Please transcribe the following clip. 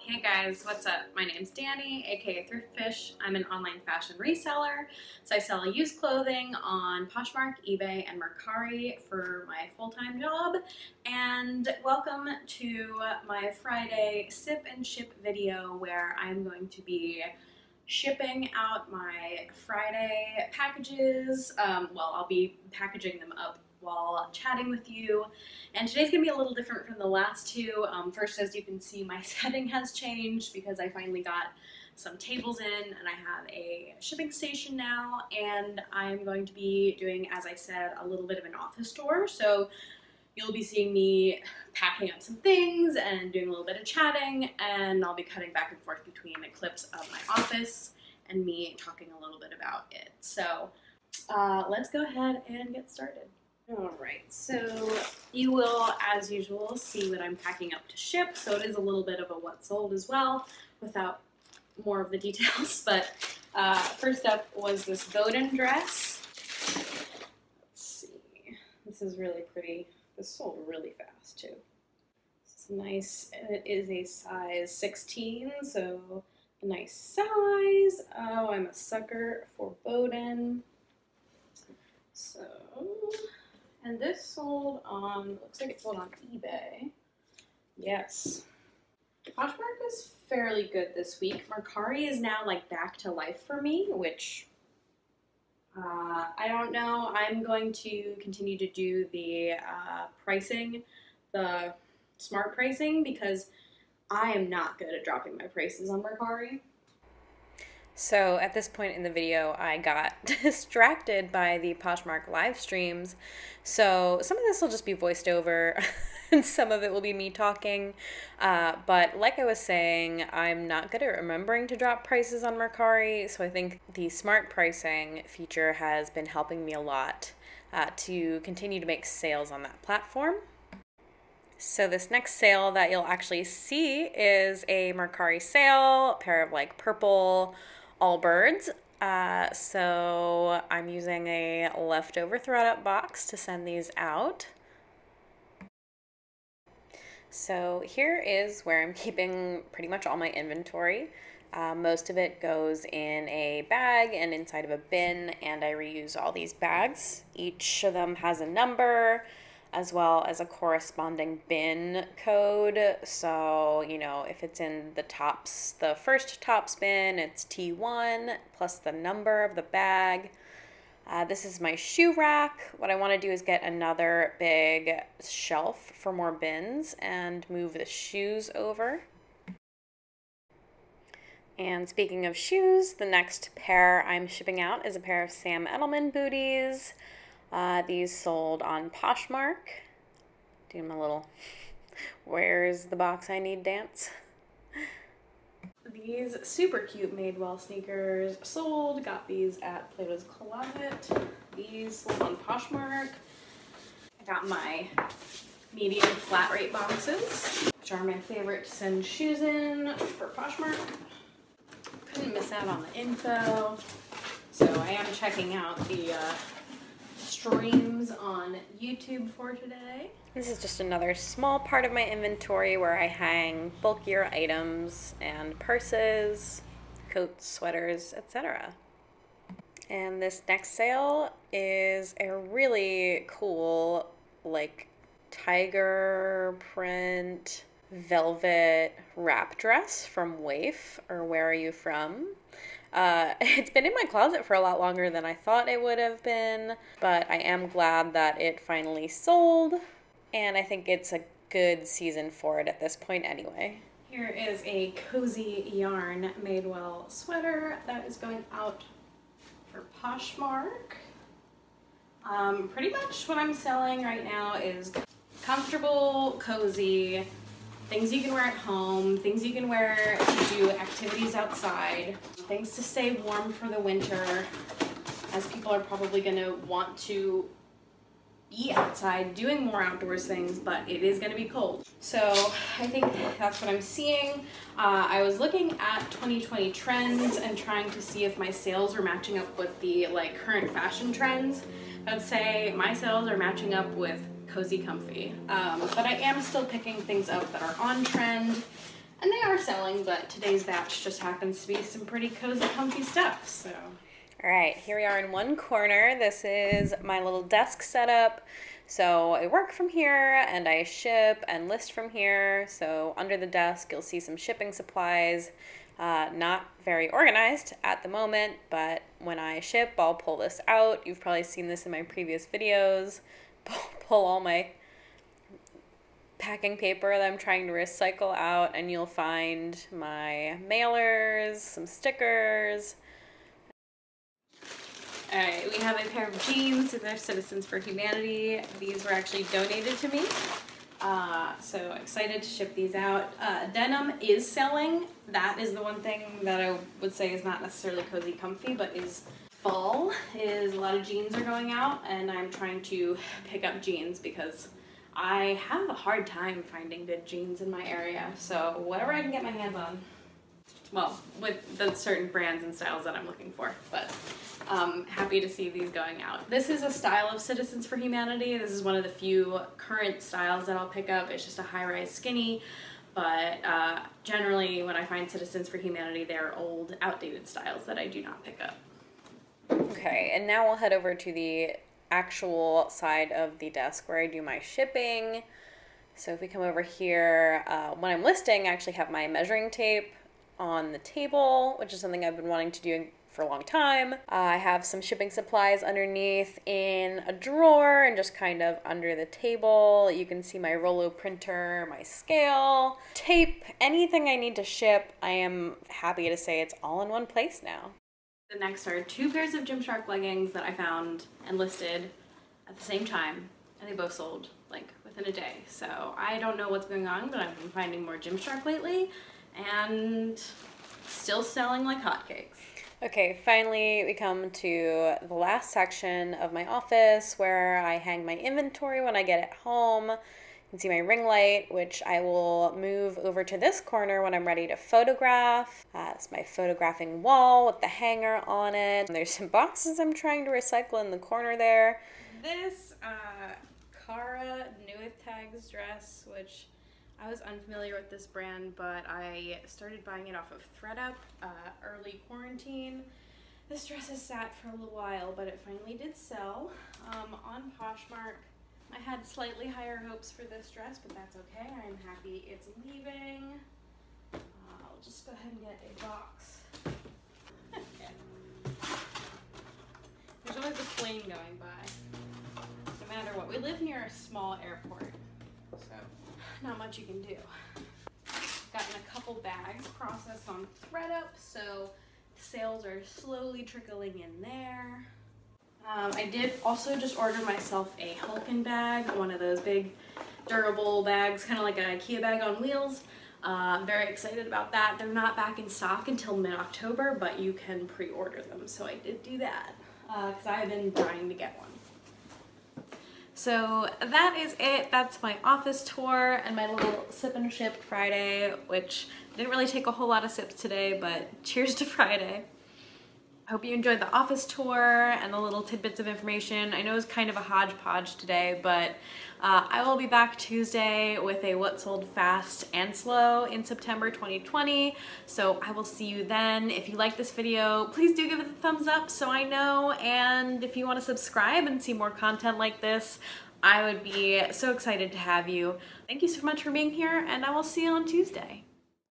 Hey guys, what's up? My name's Danny, aka Thriftfish. I'm an online fashion reseller, so I sell used clothing on Poshmark, eBay, and Mercari for my full-time job. And welcome to my Friday sip and ship video where I'm going to be shipping out my Friday packages. I'll be packaging them up while chatting with you, and today's gonna be a little different from the last two. First, as you can see, my setting has changed because I finally got some tables in and I have a shipping station now, and I'm going to be doing, as I said, a little bit of an office tour. So you'll be seeing me packing up some things and doing a little bit of chatting, and I'll be cutting back and forth between the clips of my office and me talking a little bit about it. So let's go ahead and get started. Alright, so you will, as usual, see what I'm packing up to ship, so it is a little bit of a what sold as well, without more of the details, but first up was this Bowden dress. Let's see, this is really pretty. This sold really fast, too. This is nice, and it is a size 16, so a nice size. Oh, I'm a sucker for Bowden. So... and this sold on, looks like it sold on eBay. Yes. Poshmark is fairly good this week. Mercari is now like back to life for me, which I don't know. I'm going to continue to do the pricing, the smart pricing, because I am not good at dropping my prices on Mercari. So at this point in the video, I got distracted by the Poshmark live streams. So some of this will just be voiced over and some of it will be me talking. But like I was saying, I'm not good at remembering to drop prices on Mercari. So I think the smart pricing feature has been helping me a lot to continue to make sales on that platform. So this next sale that you'll actually see is a Mercari Sale, a pair of like purple Allbirds. So I'm using a leftover ThredUp box to send these out. So here is where I'm keeping pretty much all my inventory. Most of it goes in a bag and inside of a bin, and I reuse all these bags. Each of them has a number, as well as a corresponding bin code. So, you know, if it's in the tops, the first tops bin, it's T1 plus the number of the bag. This is my shoe rack. What I want to do is get another big shelf for more bins and move the shoes over. And speaking of shoes, the next pair I'm shipping out is a pair of Sam Edelman booties. These sold on Poshmark. Doing my little where's the box I need dance. These super cute Madewell sneakers sold. Got these at Plato's Closet. These sold on Poshmark. I got my medium flat rate boxes, which are my favorite to send shoes in for Poshmark. Couldn't miss out on the info. So I am checking out the streams on YouTube for today. This is just another small part of my inventory where I hang bulkier items and purses, coats, sweaters, etc. And this next sale is a really cool, like, tiger print velvet wrap dress from Waif, or Where Are You From? It's been in my closet for a lot longer than I thought it would have been, but I am glad that it finally sold, and I think it's a good season for it at this point anyway. Here is a cozy yarn Madewell sweater that is going out for Poshmark. Pretty much what I'm selling right now is comfortable, cozy, things you can wear at home, things you can wear to do activities outside, things to stay warm for the winter, as people are probably going to want to be outside doing more outdoors things, but it is going to be cold. So I think that's what I'm seeing. I was looking at 2020 trends and trying to see if my sales were matching up with the current fashion trends. I'd say my sales are matching up with cozy comfy, but I am still picking things up that are on trend And they are selling, but today's batch just happens to be some pretty cozy, comfy stuff, so. All right, here we are in one corner. This is my little desk setup. So I work from here and I ship and list from here. So under the desk, you'll see some shipping supplies. Not very organized at the moment, but when I ship, I'll pull this out. You've probably seen this in my previous videos. Pull all my packing paper that I'm trying to recycle out, and you'll find my mailers, some stickers. Alright, we have a pair of jeans. They're Citizens for Humanity. These were actually donated to me. So excited to ship these out. Denim Is Selling. That is the one thing that I would say is not necessarily cozy comfy, but is fall. Is a lot of jeans are going out, and I'm trying to pick up jeans because I have a hard time finding good jeans in my area. So whatever I can get my hands on. Well, with the certain brands and styles that I'm looking for, but happy to see these going out. This is a style of Citizens for Humanity. This is one of the few current styles that I'll pick up. It's just a high-rise skinny, but generally when I find Citizens for Humanity, they're old, outdated styles that I do not pick up. Okay, and now we'll head over to the actual side of the desk where I do my shipping. So if we come over here, when I'm listing, I actually have my measuring tape on the table, which is something I've been wanting to do for a long time. I have some shipping supplies underneath in a drawer and just kind of under the table. You can see my Rollo printer, my scale, tape, anything I need to ship. I am happy to say it's all in one place now. The next are 2 pairs of Gymshark leggings that I found and listed at the same time, and they both sold like within a day. So I don't know what's going on, but I've been finding more Gymshark lately and still selling like hotcakes. Okay, finally we come to the last section of my office where I hang my inventory when I get it home. You can see my ring light, which I will move over to this corner when I'm ready to photograph. It's my photographing wall with the hanger on it. There's some boxes I'm trying to recycle in the corner there. This Cara Nuith Tags dress, which I was unfamiliar with this brand, but I started buying it off of ThreadUp early quarantine. This dress has sat for a little while, but it finally did sell on Poshmark. I had slightly higher hopes for this dress, but that's okay. I'm happy it's leaving. I'll just go ahead and get a box. Okay. There's always a plane going by, no matter what. We live near a small airport, so not much you can do. Gotten a couple bags processed on ThreadUp, so sales are slowly trickling in there. I did also just order myself a Hulkin bag, one of those big durable bags, kind of like an IKEA bag on wheels. Very excited about that. They're not back in stock until mid-October, but you can pre-order them, so I did do that because I've been dying to get one. So that is it. That's my office tour and my little sip and ship Friday, which didn't really take a whole lot of sips today, but cheers to Friday. I hope you enjoyed the office tour and the little tidbits of information. I know it was kind of a hodgepodge today, but I will be back Tuesday with a what sold fast and slow in September 2020. So I will see you then. If you like this video, please do give it a thumbs up so I know. And if you want to subscribe and see more content like this, I would be so excited to have you. Thank you so much for being here, and I will see you on Tuesday.